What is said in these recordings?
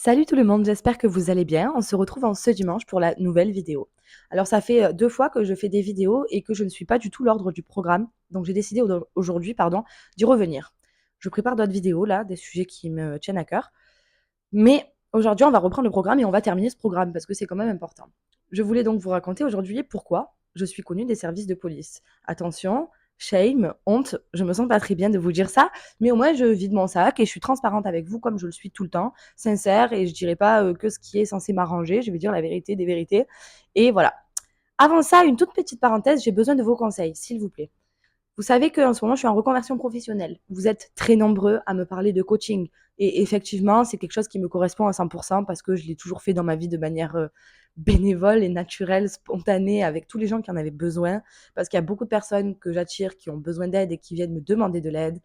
Salut tout le monde, j'espère que vous allez bien. On se retrouve en ce dimanche pour la nouvelle vidéo. Alors ça fait 2 fois que je fais des vidéos et que je ne suis pas du tout l'ordre du programme, donc j'ai décidé aujourd'hui, d'y revenir. Je prépare d'autres vidéos là, des sujets qui me tiennent à cœur, mais aujourd'hui on va reprendre le programme et on va terminer ce programme parce que c'est quand même important. Je voulais donc vous raconter aujourd'hui pourquoi je suis connue des services de police. Attention, shame, honte, je me sens pas très bien de vous dire ça, mais au moins je vide mon sac et je suis transparente avec vous comme je le suis tout le temps, sincère, et je dirai pas que ce qui est censé m'arranger, je vais dire la vérité des vérités. Et voilà. Avant ça, une toute petite parenthèse, j'ai besoin de vos conseils, s'il vous plaît. Vous savez qu'en ce moment, je suis en reconversion professionnelle. Vous êtes très nombreux à me parler de coaching. Et effectivement, c'est quelque chose qui me correspond à 100% parce que je l'ai toujours fait dans ma vie de manière bénévole et naturelle, spontanée, avec tous les gens qui en avaient besoin. Parce qu'il y a beaucoup de personnes que j'attire qui ont besoin d'aide et qui viennent me demander de l'aide.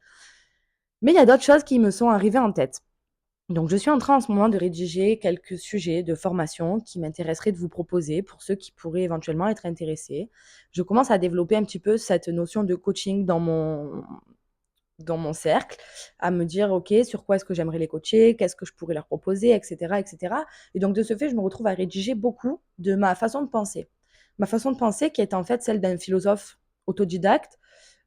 Mais il y a d'autres choses qui me sont arrivées en tête. Donc, je suis en train en ce moment de rédiger quelques sujets de formation qui m'intéresseraient de vous proposer pour ceux qui pourraient éventuellement être intéressés. Je commence à développer un petit peu cette notion de coaching dans mon cercle, à me dire, OK, sur quoi est-ce que j'aimerais les coacher, qu'est-ce que je pourrais leur proposer, etc., etc. Et donc, de ce fait, je me retrouve à rédiger beaucoup de ma façon de penser. Ma façon de penser qui est en fait celle d'un philosophe autodidacte.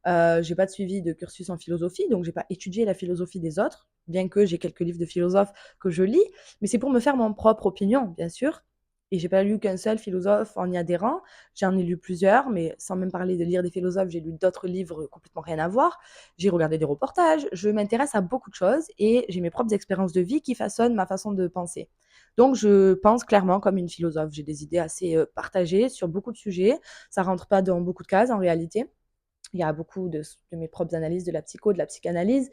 J'ai pas de suivi de cursus en philosophie, donc j'ai pas étudié la philosophie des autres, bien que j'ai quelques livres de philosophes que je lis, mais c'est pour me faire mon propre opinion, bien sûr. Et j'ai pas lu qu'un seul philosophe en y adhérant. J'en ai lu plusieurs, mais sans même parler de lire des philosophes, j'ai lu d'autres livres complètement rien à voir. J'ai regardé des reportages. Je m'intéresse à beaucoup de choses et j'ai mes propres expériences de vie qui façonnent ma façon de penser. Donc, je pense clairement comme une philosophe. J'ai des idées assez partagées sur beaucoup de sujets. Ça rentre pas dans beaucoup de cases en réalité. Il y a beaucoup de mes propres analyses, de la psycho, de la psychanalyse,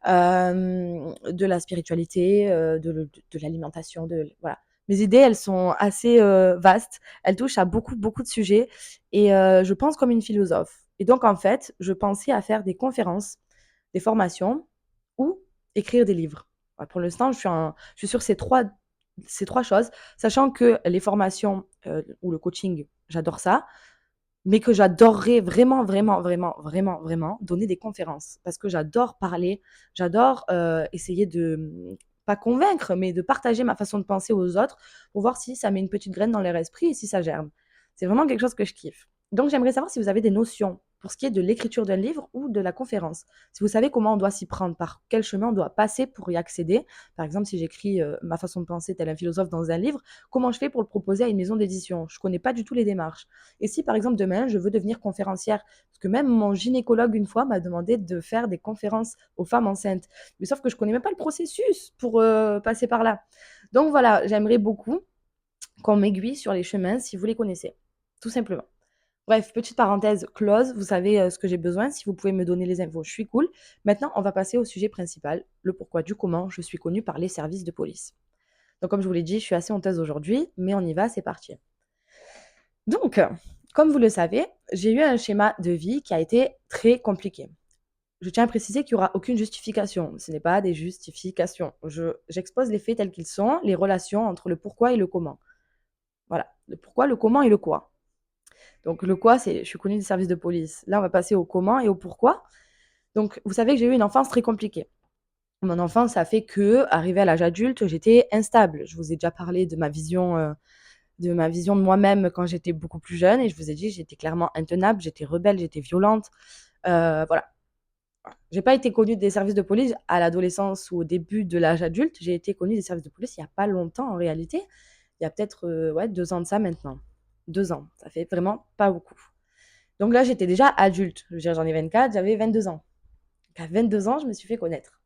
de la spiritualité, de l'alimentation, voilà. Mes idées, elles sont assez vastes. Elles touchent à beaucoup, beaucoup de sujets et je pense comme une philosophe. Et donc, en fait, je pensais à faire des conférences, des formations ou écrire des livres. Voilà, pour l'instant, je suis sur ces trois choses, sachant que les formations ou le coaching, j'adore ça, mais que j'adorerais vraiment, vraiment, vraiment, vraiment, vraiment donner des conférences parce que j'adore parler, j'adore essayer pas convaincre, mais de partager ma façon de penser aux autres pour voir si ça met une petite graine dans leur esprit et si ça germe. C'est vraiment quelque chose que je kiffe. Donc j'aimerais savoir si vous avez des notions pour ce qui est de l'écriture d'un livre ou de la conférence. Si vous savez comment on doit s'y prendre, par quel chemin on doit passer pour y accéder. Par exemple, si j'écris ma façon de penser tel un philosophe dans un livre, comment je fais pour le proposer à une maison d'édition? Je connais pas du tout les démarches. Et si par exemple demain je veux devenir conférencière, parce que même mon gynécologue une fois m'a demandé de faire des conférences aux femmes enceintes, mais sauf que je connais même pas le processus pour passer par là. Donc voilà, j'aimerais beaucoup qu'on m'aiguille sur les chemins si vous les connaissez, tout simplement. Bref, petite parenthèse close, vous savez ce que j'ai besoin, si vous pouvez me donner les infos, je suis cool. Maintenant, on va passer au sujet principal, le pourquoi du comment je suis connue par les services de police. Donc comme je vous l'ai dit, je suis assez honteuse aujourd'hui, mais on y va, c'est parti. Donc, comme vous le savez, j'ai eu un schéma de vie qui a été très compliqué. Je tiens à préciser qu'il n'y aura aucune justification. Ce n'est pas des justifications. J'expose les faits tels qu'ils sont, les relations entre le pourquoi et le comment. Voilà, le pourquoi, le comment et le quoi. Donc le quoi, c'est je suis connue des services de police. Là, on va passer au comment et au pourquoi. Donc, vous savez que j'ai eu une enfance très compliquée. Mon enfance a fait que, arrivée à l'âge adulte, j'étais instable. Je vous ai déjà parlé de ma vision de moi-même quand j'étais beaucoup plus jeune et je vous ai dit, j'étais clairement intenable, j'étais rebelle, j'étais violente. Voilà. J'ai pas été connue des services de police à l'adolescence ou au début de l'âge adulte. J'ai été connue des services de police il y a pas longtemps en réalité. Il y a peut-être ouais, 2 ans de ça maintenant. 2 ans, ça fait vraiment pas beaucoup. Donc là, j'étais déjà adulte. Je veux dire, j'en ai 24, j'avais 22 ans. Donc à 22 ans, je me suis fait connaître.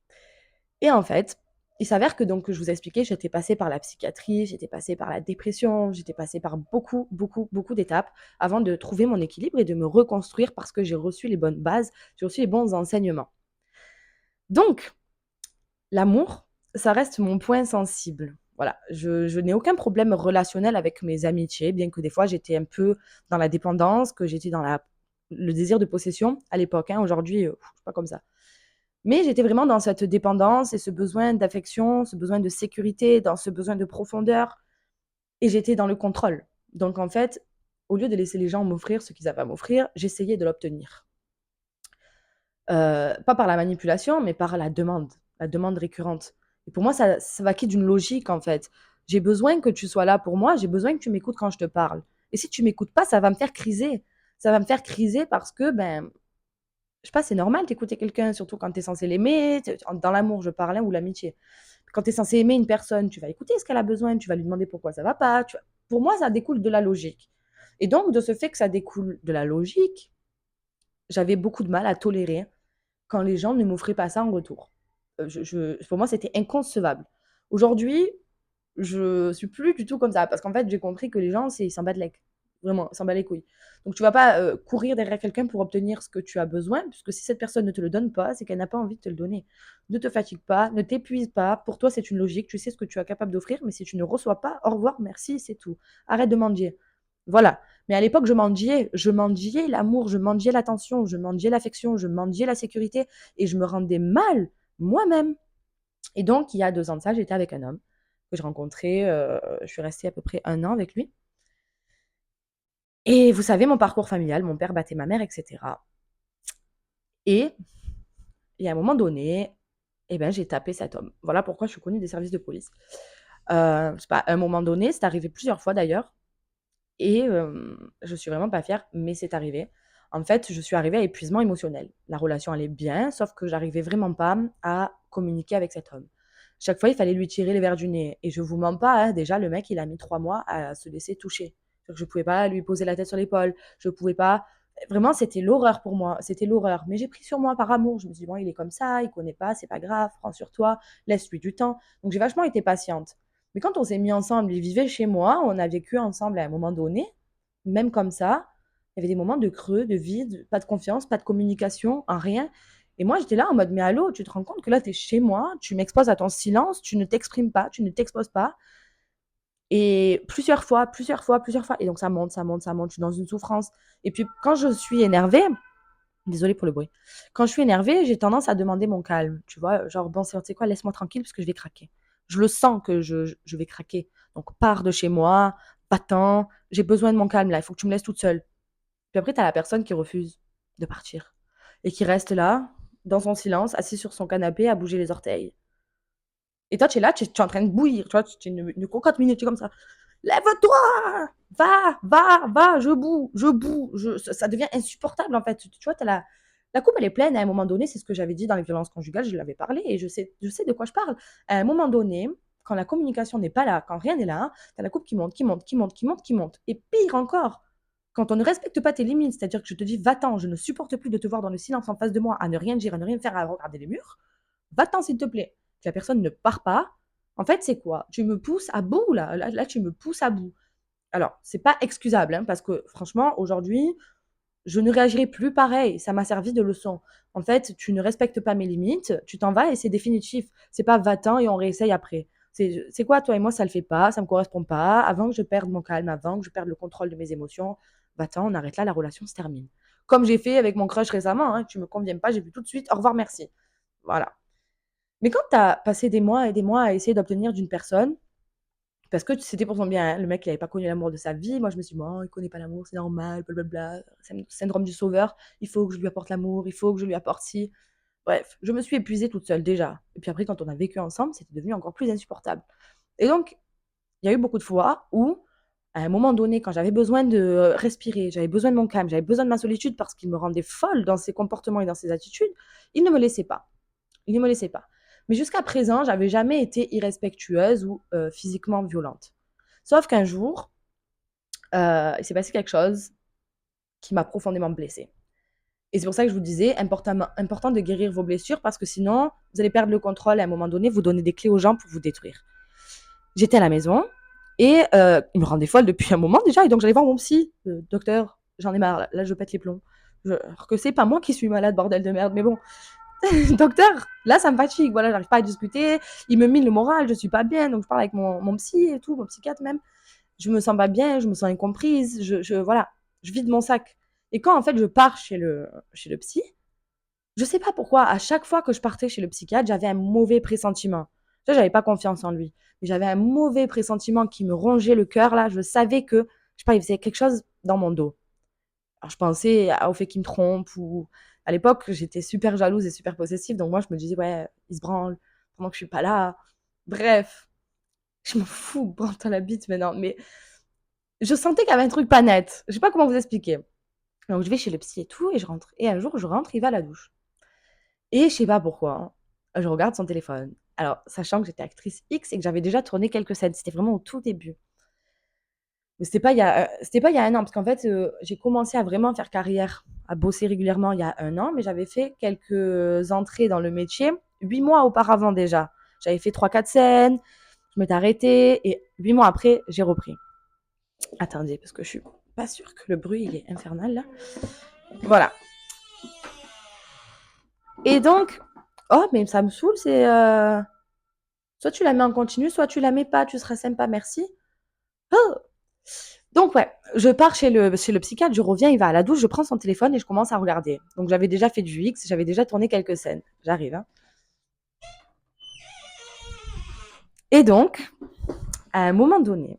Et en fait, il s'avère que donc, je vous ai expliqué, j'étais passée par la psychiatrie, j'étais passée par la dépression, j'étais passée par beaucoup, beaucoup, beaucoup d'étapes avant de trouver mon équilibre et de me reconstruire parce que j'ai reçu les bonnes bases, j'ai reçu les bons enseignements. Donc, l'amour, ça reste mon point sensible. Voilà, je n'ai aucun problème relationnel avec mes amitiés, bien que des fois j'étais un peu dans la dépendance, que j'étais dans le désir de possession à l'époque. Hein. Aujourd'hui, je suis pas comme ça. Mais j'étais vraiment dans cette dépendance et ce besoin d'affection, ce besoin de sécurité, dans ce besoin de profondeur. Et j'étais dans le contrôle. Donc en fait, au lieu de laisser les gens m'offrir ce qu'ils avaient à m'offrir, j'essayais de l'obtenir. Pas par la manipulation, mais par la demande récurrente. Et pour moi, ça va qui d'une logique, en fait. J'ai besoin que tu sois là pour moi, j'ai besoin que tu m'écoutes quand je te parle. Et si tu m'écoutes pas, ça va me faire criser. Ça va me faire criser parce que, ben, je sais pas, c'est normal d'écouter quelqu'un, surtout quand tu es censé l'aimer, dans l'amour, je parle, hein, ou l'amitié. Quand tu es censé aimer une personne, tu vas écouter ce qu'elle a besoin, tu vas lui demander pourquoi ça va pas. Pour moi, ça découle de la logique. Et donc, de ce fait que ça découle de la logique, j'avais beaucoup de mal à tolérer quand les gens ne m'offraient pas ça en retour. Pour moi, c'était inconcevable. Aujourd'hui, je suis plus du tout comme ça parce qu'en fait, j'ai compris que les gens, ils s'en battent les vraiment, ils s'en battent les couilles. Donc tu vas pas, courir derrière quelqu'un pour obtenir ce que tu as besoin, puisque si cette personne ne te le donne pas, c'est qu'elle n'a pas envie de te le donner. Ne te fatigue pas, ne t'épuise pas. Pour toi, c'est une logique, tu sais ce que tu es capable d'offrir, mais si tu ne reçois pas, au revoir, merci, c'est tout. Arrête de mendier. Voilà. Mais à l'époque, je mendiais l'amour, je mendiais l'attention, je mendiais l'affection, je mendiais la sécurité et je me rendais mal moi-même. Et donc, il y a 2 ans de ça, j'étais avec un homme que j'ai rencontré, je suis restée à peu près 1 an avec lui. Et vous savez, mon parcours familial, mon père battait ma mère, et cetera. Et il y a un moment donné, eh ben, j'ai tapé cet homme. Voilà pourquoi je suis connue des services de police. C'est pas à un moment donné, c'est arrivé plusieurs fois d'ailleurs et je suis vraiment pas fière, mais c'est arrivé. En fait, je suis arrivée à épuisement émotionnel. La relation allait bien, sauf que j'arrivais vraiment pas à communiquer avec cet homme. Chaque fois, il fallait lui tirer les verres du nez et je vous mens pas, hein, déjà le mec, il a mis 3 mois à se laisser toucher. C'est-à-dire que je pouvais pas lui poser la tête sur l'épaule, je pouvais pas vraiment, c'était l'horreur pour moi, c'était l'horreur. Mais j'ai pris sur moi par amour. Je me suis dit: «Bon, il est comme ça, il connaît pas, c'est pas grave, prends sur toi, laisse-lui du temps». Donc j'ai vachement été patiente. Mais quand on s'est mis ensemble, il vivait chez moi, on a vécu ensemble à un moment donné, même comme ça, il y avait des moments de creux, de vide, pas de confiance, pas de communication, un rien. Et moi, j'étais là en mode, mais allô, tu te rends compte que là, tu es chez moi, tu m'exposes à ton silence, tu ne t'exprimes pas, tu ne t'exposes pas. Et plusieurs fois, plusieurs fois, plusieurs fois. Et donc, ça monte, ça monte, ça monte. Je suis dans une souffrance. Et puis, quand je suis énervée, désolée pour le bruit, quand je suis énervée, j'ai tendance à demander mon calme. Tu vois, genre, bon, tu sais quoi, laisse-moi tranquille parce que je vais craquer. Je le sens que je vais craquer. Donc, pars de chez moi, pas-t'en, j'ai besoin de mon calme là, il faut que tu me laisses toute seule. Puis après, tu as la personne qui refuse de partir et qui reste là, dans son silence, assis sur son canapé, à bouger les orteils. Et toi, tu es là, tu es en train de bouillir, tu vois, tu es une cocotte minute, tu es comme ça. Lève-toi! Va, je boue. Ça devient insupportable, en fait. Tu vois, la coupe, elle est pleine à un moment donné. C'est ce que j'avais dit dans les violences conjugales, je l'avais parlé et je sais de quoi je parle. À un moment donné, quand la communication n'est pas là, quand rien n'est là, tu as la coupe qui monte, qui monte, qui monte, qui monte, qui monte. Et pire encore, quand on ne respecte pas tes limites, c'est-à-dire que je te dis, va-t'en, je ne supporte plus de te voir dans le silence en face de moi, à ne rien dire, à ne rien faire, à regarder les murs, va-t'en, s'il te plaît. Que la personne ne part pas. En fait, c'est quoi? Tu me pousses à bout, là, tu me pousses à bout. Alors, c'est pas excusable, hein, parce que franchement, aujourd'hui, je ne réagirai plus pareil. Ça m'a servi de leçon. En fait, tu ne respectes pas mes limites, tu t'en vas et c'est définitif. C'est pas va-t'en et on réessaye après. C'est quoi, toi et moi, ça le fait pas, ça me correspond pas. Avant que je perde mon calme, avant que je perde le contrôle de mes émotions, va-t'en, on arrête là, la relation se termine. Comme j'ai fait avec mon crush récemment, hein, tu me conviens pas, j'ai vu tout de suite, au revoir, merci. Voilà. Mais quand tu as passé des mois et des mois à essayer d'obtenir d'une personne, parce que c'était pour son bien, hein, le mec il avait pas connu l'amour de sa vie, moi je me suis dit: «Bon, il connaît pas l'amour, c'est normal, blablabla, syndrome du sauveur, il faut que je lui apporte l'amour, il faut que je lui apporte ci». Bref, je me suis épuisée toute seule déjà et puis après quand on a vécu ensemble, c'était devenu encore plus insupportable et donc il y a eu beaucoup de fois où, à un moment donné, quand j'avais besoin de respirer, j'avais besoin de mon calme, j'avais besoin de ma solitude parce qu'il me rendait folle dans ses comportements et dans ses attitudes, il ne me laissait pas. Il ne me laissait pas. Mais jusqu'à présent, j'avais jamais été irrespectueuse ou physiquement violente. Sauf qu'un jour, il s'est passé quelque chose qui m'a profondément blessée. Et c'est pour ça que je vous disais, important de guérir vos blessures parce que sinon, vous allez perdre le contrôle et à un moment donné, vous donnez des clés aux gens pour vous détruire. J'étais à la maison et il me rendait folle depuis un moment déjà. Et donc, j'allais voir mon psy. Docteur, j'en ai marre, là, je pète les plombs. Alors que c'est pas moi qui suis malade, bordel de merde. Mais bon, docteur, là, ça me fatigue. Voilà, j'arrive pas à discuter. Il me mine le moral, je suis pas bien. Donc, je parle avec mon psy et tout, mon psychiatre même. Je me sens pas bien, je me sens incomprise. Voilà, je vide mon sac. Et quand, en fait, je pars chez le psy, je sais pas pourquoi, à chaque fois que je partais chez le psychiatre, j'avais un mauvais pressentiment. Ça, j'avais pas confiance en lui. Mais j'avais un mauvais pressentiment qui me rongeait le cœur, là. Je savais que, je sais pas, il faisait quelque chose dans mon dos. Alors, je pensais au fait qu'il me trompe ou à l'époque, j'étais super jalouse et super possessive. Donc, moi, je me disais, ouais, il se branle pendant que je suis pas là. Bref, je m'en fous, branle-toi la bite maintenant, mais je sentais qu'il y avait un truc pas net. Je sais pas comment vous expliquer. Donc je vais chez le psy et tout, et je rentre. Et un jour, je rentre, il va à la douche. Et je sais pas pourquoi, je regarde son téléphone. Alors, sachant que j'étais actrice X et que j'avais déjà tourné quelques scènes, c'était vraiment au tout début. Mais c'était pas il y a un an, parce qu'en fait, j'ai commencé à vraiment faire carrière, à bosser régulièrement il y a un an, mais j'avais fait quelques entrées dans le métier 8 mois auparavant déjà. J'avais fait 3 4 scènes, je m'étais arrêtée, et 8 mois après, j'ai repris. Attendez, parce que je suis pas sûre que le bruit il est infernal là. Voilà. Et donc, oh, mais ça me saoule, c'est. Soit tu la mets en continu, soit tu la mets pas, tu seras sympa, merci. Oh. Donc, ouais, je pars chez le psychiatre, je reviens, il va à la douche, je prends son téléphone et je commence à regarder. Donc, j'avais déjà fait du X, j'avais déjà tourné quelques scènes. J'arrive, hein. Et donc, à un moment donné,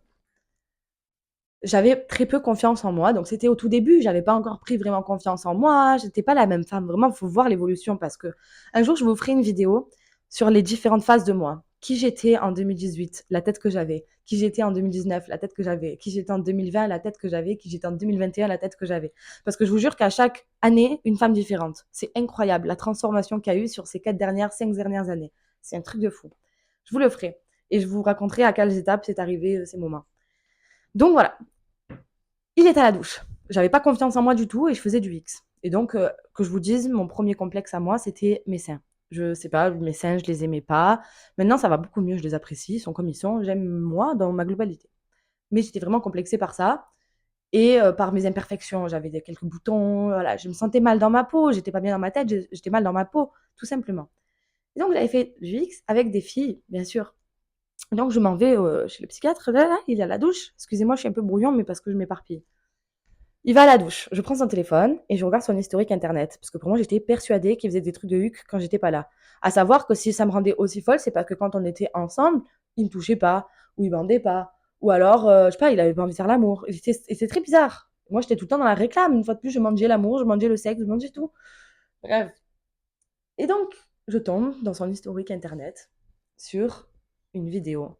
j'avais très peu confiance en moi. Donc, c'était au tout début, j'avais pas encore pris vraiment confiance en moi. J'étais pas la même femme. Vraiment, il faut voir l'évolution parce que un jour, je vous ferai une vidéo sur les différentes phases de moi. Qui j'étais en 2018, la tête que j'avais. Qui j'étais en 2019, la tête que j'avais. Qui j'étais en 2020, la tête que j'avais. Qui j'étais en 2021, la tête que j'avais. Parce que je vous jure qu'à chaque année, une femme différente. C'est incroyable la transformation qu'il y a eu sur ces 5 dernières années. C'est un truc de fou. Je vous le ferai. Et je vous raconterai à quelles étapes c'est arrivé ces moments. Donc voilà, il est à la douche. J'avais pas confiance en moi du tout et je faisais du X. Et donc, que je vous dise, mon premier complexe à moi, c'était mes seins. Je sais pas, mes seins, je les aimais pas. Maintenant, ça va beaucoup mieux, je les apprécie, ils sont comme ils sont. J'aime moi dans ma globalité. Mais j'étais vraiment complexée par ça et par mes imperfections. J'avais quelques boutons, voilà, je me sentais mal dans ma peau, j'étais pas bien dans ma tête, j'étais mal dans ma peau, tout simplement. Et donc, j'avais fait du X avec des filles, bien sûr. Donc, je m'en vais chez le psychiatre. Là, là, il est à la douche. Excusez-moi, je suis un peu brouillon, mais parce que je m'éparpille. Il va à la douche. Je prends son téléphone et je regarde son historique internet. Parce que pour moi, j'étais persuadée qu'il faisait des trucs de huc quand j'étais pas là. À savoir que si ça me rendait aussi folle, c'est parce que quand on était ensemble, il me touchait pas, ou il bandait pas, ou alors, je sais pas, il avait pas envie de faire l'amour. Et c'est très bizarre. Moi, j'étais tout le temps dans la réclame. Une fois de plus, je mangeais l'amour, je mangeais le sexe, je mangeais tout. Bref. Et donc, je tombe dans son historique internet sur une vidéo.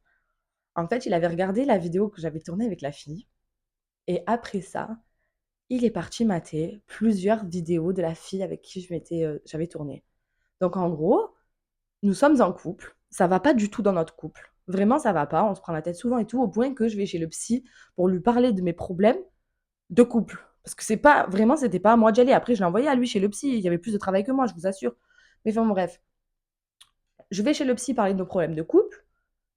En fait, il avait regardé la vidéo que j'avais tournée avec la fille. Et après ça, il est parti mater plusieurs vidéos de la fille avec qui j'avais tourné. Donc en gros, nous sommes en couple, ça va pas du tout dans notre couple. Vraiment, ça va pas, on se prend la tête souvent et tout, au point que je vais chez le psy pour lui parler de mes problèmes de couple. Parce que c'était pas à moi d'y aller. Après, je l'ai envoyé à lui chez le psy, il y avait plus de travail que moi, je vous assure. Mais enfin bref, je vais chez le psy parler de nos problèmes de couple.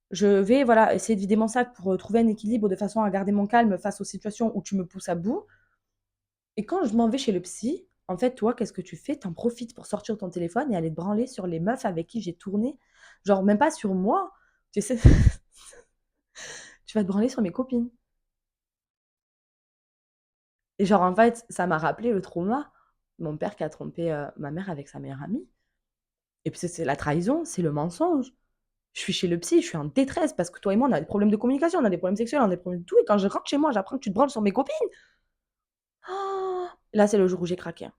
Je vais voilà essayer de vider mon sac pour trouver un équilibre de façon à garder mon calme face aux situations où tu me pousses à bout. Et quand je m'en vais chez le psy, en fait, toi, qu'est-ce que tu fais? T'en profites pour sortir ton téléphone et aller te branler sur les meufs avec qui j'ai tourné. Genre, même pas sur moi. Tu sais, tu vas te branler sur mes copines. Et genre, en fait, ça m'a rappelé le trauma. Mon père qui a trompé ma mère avec sa meilleure amie. Et puis, c'est la trahison, c'est le mensonge. Je suis chez le psy, je suis en détresse parce que toi et moi, on a des problèmes de communication, on a des problèmes sexuels, on a des problèmes de tout. Et quand je rentre chez moi, j'apprends que tu te branles sur mes copines. Oh, là, c'est le jour où j'ai craqué.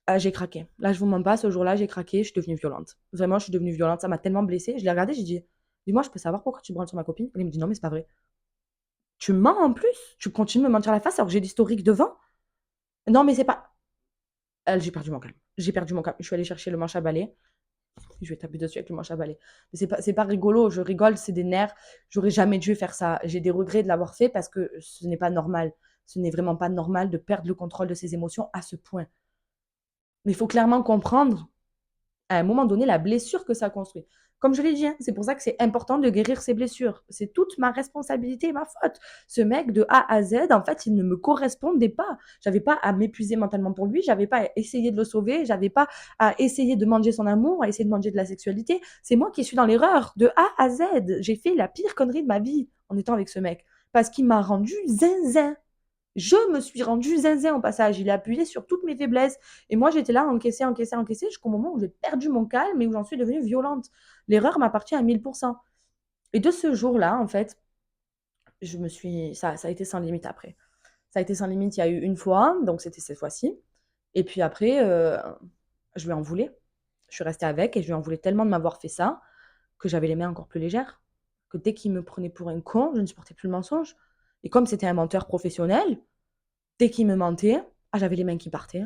Ah, j'ai craqué. Là, je vous mens pas, ce jour-là, j'ai craqué, je suis devenue violente. Vraiment, je suis devenue violente, ça m'a tellement blessée. Je l'ai regardé, j'ai dit: «Dis-moi, je peux savoir pourquoi tu te branles sur ma copine?» Il me dit: «Non, mais c'est pas vrai». «Tu mens en plus? Tu continues de me mentir à la face alors que j'ai l'historique devant?» «Non, mais c'est pas». J'ai perdu mon calme. J'ai perdu mon calme. Je suis allée chercher le manche à balai. Je vais taper dessus avec le manche à balai. Mais c'est pas rigolo, je rigole, c'est des nerfs. J'aurais jamais dû faire ça. J'ai des regrets de l'avoir fait parce que ce n'est pas normal. Ce n'est vraiment pas normal de perdre le contrôle de ses émotions à ce point. Mais il faut clairement comprendre à un moment donné la blessure que ça construit. Comme je l'ai dit, hein, c'est pour ça que c'est important de guérir ses blessures. C'est toute ma responsabilité et ma faute. Ce mec de A à Z, en fait, il ne me correspondait pas. J'avais pas à m'épuiser mentalement pour lui, j'avais pas à essayer de le sauver, j'avais pas à essayer de manger son amour, à essayer de manger de la sexualité. C'est moi qui suis dans l'erreur de A à Z. J'ai fait la pire connerie de ma vie en étant avec ce mec parce qu'il m'a rendu zinzin. Je me suis rendue zinzin au passage. Il a appuyé sur toutes mes faiblesses. Et moi, j'étais là, encaissée, encaissée, encaissée, jusqu'au moment où j'ai perdu mon calme et où j'en suis devenue violente. L'erreur m'appartient à 1000%. Et de ce jour-là, en fait, ça a été sans limite après. Ça a été sans limite, il y a eu une fois, donc c'était cette fois-ci. Et puis après, je lui en voulais. Je suis restée avec et je lui en voulais tellement de m'avoir fait ça que j'avais les mains encore plus légères. que dès qu'il me prenait pour un con, je ne supportais plus le mensonge. Et comme c'était un menteur professionnel, dès qu'il me mentait, j'avais les mains qui partaient.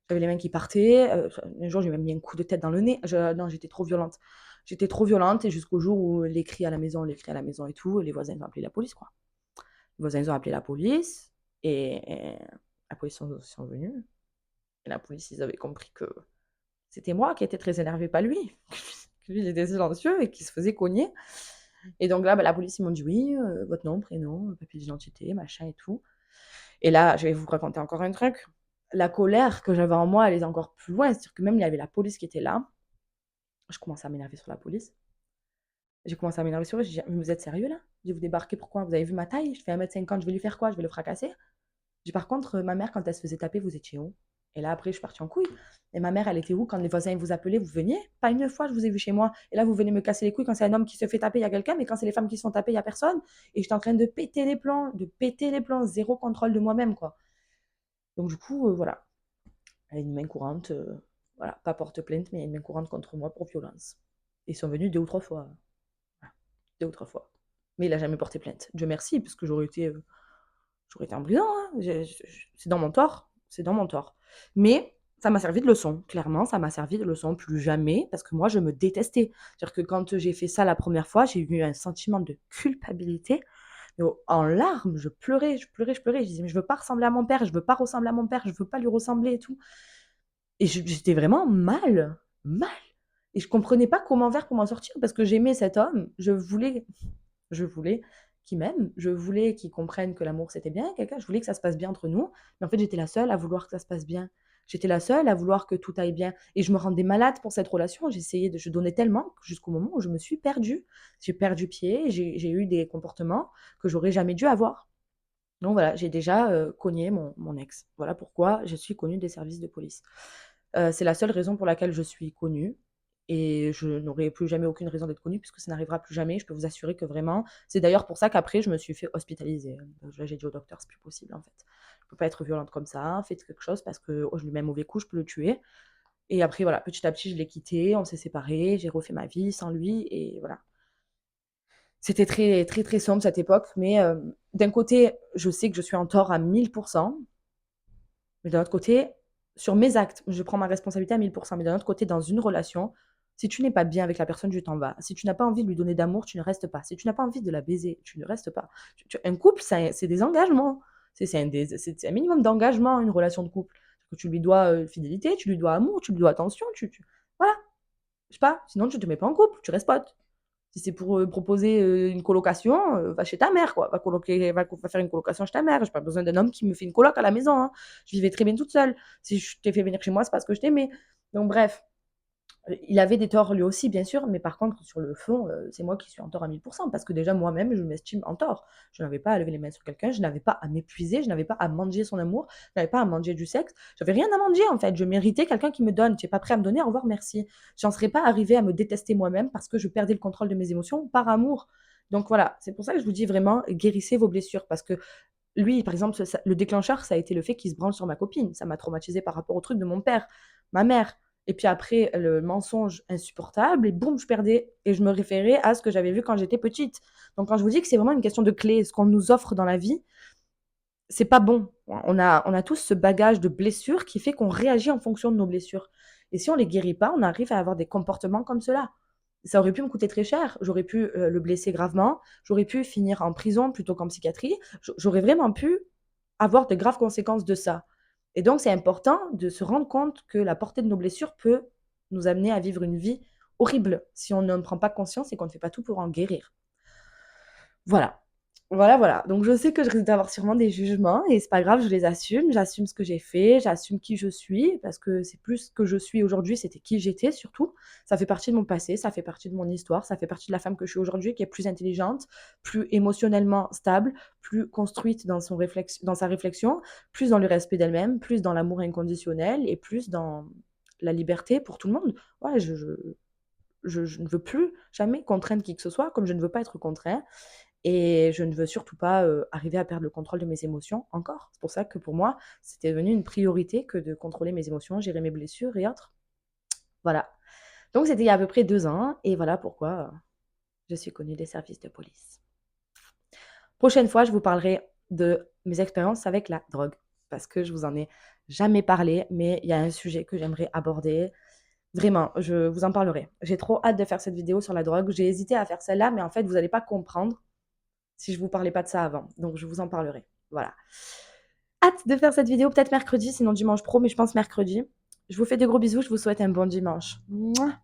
J'avais les mains qui partaient. Un jour, j'ai même mis un coup de tête dans le nez. Non, j'étais trop violente. J'étais trop violente et jusqu'au jour où les cris à la maison, et tout, et les voisins ont appelé la police, quoi. Les voisins ont appelé la police et la police sont venus. Et la police, ils avaient compris que c'était moi qui étais très énervée, pas lui. Que lui, il était silencieux et qui se faisait cogner. Et donc là, la police, ils m'ont dit oui, votre nom, prénom, papier d'identité, machin et tout. Et là, je vais vous raconter encore un truc. La colère que j'avais en moi, elle est encore plus loin. C'est-à-dire que même il y avait la police qui était là. Je commençais à m'énerver sur la police. J'ai commencé à m'énerver sur eux. J'ai dit, mais vous êtes sérieux là? Je vais vous débarquer, pourquoi? Vous avez vu ma taille? Je fais 1,50 m, je vais lui faire quoi? Je vais le fracasser? J'ai dit, par contre, ma mère, quand elle se faisait taper, vous étiez où? Et là, après, je suis partie en couille. Et ma mère, elle était où quand les voisins vous appelaient? Vous veniez? Pas une fois, je vous ai vu chez moi. Et là, vous venez me casser les couilles quand c'est un homme qui se fait taper, il y a quelqu'un, mais quand c'est les femmes qui se font taper, il n'y a personne. Et j'étais en train de péter les plombs, zéro contrôle de moi-même, quoi. Donc, du coup, voilà. Elle a une main courante, voilà, pas porte plainte, mais il y a une main courante contre moi pour violence. Ils sont venus 2 ou 3 fois. Voilà, 2 ou 3 fois. Mais il n'a jamais porté plainte. Dieu merci, parce que j'aurais été en prison. Hein. C'est dans mon tort. C'est dans mon tort. Mais ça m'a servi de leçon. Clairement, ça m'a servi de leçon. Plus jamais, parce que moi, je me détestais. C'est-à-dire que quand j'ai fait ça la première fois, j'ai eu un sentiment de culpabilité. En larmes, je pleurais. Je disais, mais je veux pas ressembler à mon père, je veux pas ressembler à mon père, je veux pas lui ressembler et tout. Et j'étais vraiment mal, mal. Et je comprenais pas comment faire pour m'en sortir parce que j'aimais cet homme. Je voulais qu'il m'aime. Je voulais qu'il comprenne que l'amour c'était bien, quelqu'un. Je voulais que ça se passe bien entre nous. Mais en fait, j'étais la seule à vouloir que ça se passe bien. J'étais la seule à vouloir que tout aille bien. Et je me rendais malade pour cette relation. Je donnais tellement jusqu'au moment où je me suis perdue. J'ai perdu pied. J'ai eu des comportements que j'aurais jamais dû avoir. Donc voilà, j'ai déjà cogné mon ex. Voilà pourquoi je suis connue des services de police. C'est la seule raison pour laquelle je suis connue et je n'aurai plus jamais aucune raison d'être connue puisque ça n'arrivera plus jamais. Je peux vous assurer que vraiment c'est d'ailleurs pour ça qu'après je me suis fait hospitaliser. Là, j'ai dit au docteur: «C'est plus possible en fait. Je peux pas être violente comme ça, faites quelque chose parce que je lui mets un mauvais coup, je peux le tuer». Et après voilà, petit à petit, je l'ai quitté, on s'est séparés, j'ai refait ma vie sans lui et voilà. C'était très, très, très sombre cette époque, mais d'un côté, je sais que je suis en tort à 1000%, mais d'un autre côté, sur mes actes, je prends ma responsabilité à 1000%. Mais d'un autre côté, dans une relation, si tu n'es pas bien avec la personne, tu t'en vas. Si tu n'as pas envie de lui donner d'amour, tu ne restes pas. Si tu n'as pas envie de la baiser, tu ne restes pas. Un couple, c'est des engagements. C'est un minimum d'engagement, une relation de couple. Que tu lui dois fidélité, tu lui dois amour, tu lui dois attention. Voilà, je sais pas. Sinon, tu ne te mets pas en couple, tu restes pote. Si c'est pour proposer une colocation, va chez ta mère, quoi. Va faire une colocation chez ta mère. J'ai pas besoin d'un homme qui me fait une coloc à la maison. Hein. Je vivais très bien toute seule. Si je t'ai fait venir chez moi, c'est parce que je t'aimais. Donc bref, il avait des torts lui aussi, bien sûr, mais par contre, sur le fond, c'est moi qui suis en tort à 1000%, parce que déjà, moi-même, je m'estime en tort. Je n'avais pas à lever les mains sur quelqu'un, je n'avais pas à m'épuiser, je n'avais pas à manger son amour, je n'avais pas à manger du sexe. J'avais rien à manger, en fait. Je méritais quelqu'un qui me donne. Tu n'es pas prêt à me donner, au revoir, merci. J'en serais pas arrivée à me détester moi-même parce que je perdais le contrôle de mes émotions par amour. Donc voilà, c'est pour ça que je vous dis vraiment, guérissez vos blessures, parce que lui, par exemple, le déclencheur, ça a été le fait qu'il se branle sur ma copine. Ça m'a traumatisée par rapport au truc de mon père, ma mère. Et puis après, le mensonge insupportable, et boum, je perdais. Et je me référais à ce que j'avais vu quand j'étais petite. Donc quand je vous dis que c'est vraiment une question de clé, ce qu'on nous offre dans la vie, c'est pas bon. On a tous ce bagage de blessures qui fait qu'on réagit en fonction de nos blessures. Et si on les guérit pas, on arrive à avoir des comportements comme cela. Ça aurait pu me coûter très cher. J'aurais pu le blesser gravement. J'aurais pu finir en prison plutôt qu'en psychiatrie. J'aurais vraiment pu avoir de graves conséquences de ça. Et donc, c'est important de se rendre compte que la portée de nos blessures peut nous amener à vivre une vie horrible si on ne prend pas conscience et qu'on ne fait pas tout pour en guérir. Voilà. Voilà, voilà. Donc je sais que je risque d'avoir sûrement des jugements et c'est pas grave, je les assume. J'assume ce que j'ai fait, j'assume qui je suis parce que c'est plus ce que je suis aujourd'hui, c'était qui j'étais surtout. Ça fait partie de mon passé, ça fait partie de mon histoire, ça fait partie de la femme que je suis aujourd'hui qui est plus intelligente, plus émotionnellement stable, plus construite dans sa réflexion, plus dans le respect d'elle-même, plus dans l'amour inconditionnel et plus dans la liberté pour tout le monde. Ouais, je ne veux plus jamais contraindre qui que ce soit, comme je ne veux pas être contraint. Et je ne veux surtout pas arriver à perdre le contrôle de mes émotions encore. C'est pour ça que pour moi, c'était devenu une priorité que de contrôler mes émotions, gérer mes blessures et autres. Voilà. Donc c'était il y a à peu près 2 ans. Et voilà pourquoi je suis connue des services de police. Prochaine fois, je vous parlerai de mes expériences avec la drogue parce que je vous en ai jamais parlé, mais il y a un sujet que j'aimerais aborder. Vraiment, je vous en parlerai. J'ai trop hâte de faire cette vidéo sur la drogue. J'ai hésité à faire celle-là, mais en fait, vous allez pas comprendre si je vous parlais pas de ça avant. Donc, je vous en parlerai. Voilà. Hâte de faire cette vidéo, peut-être mercredi, sinon dimanche pro, mais je pense mercredi. Je vous fais des gros bisous, je vous souhaite un bon dimanche. Mouah.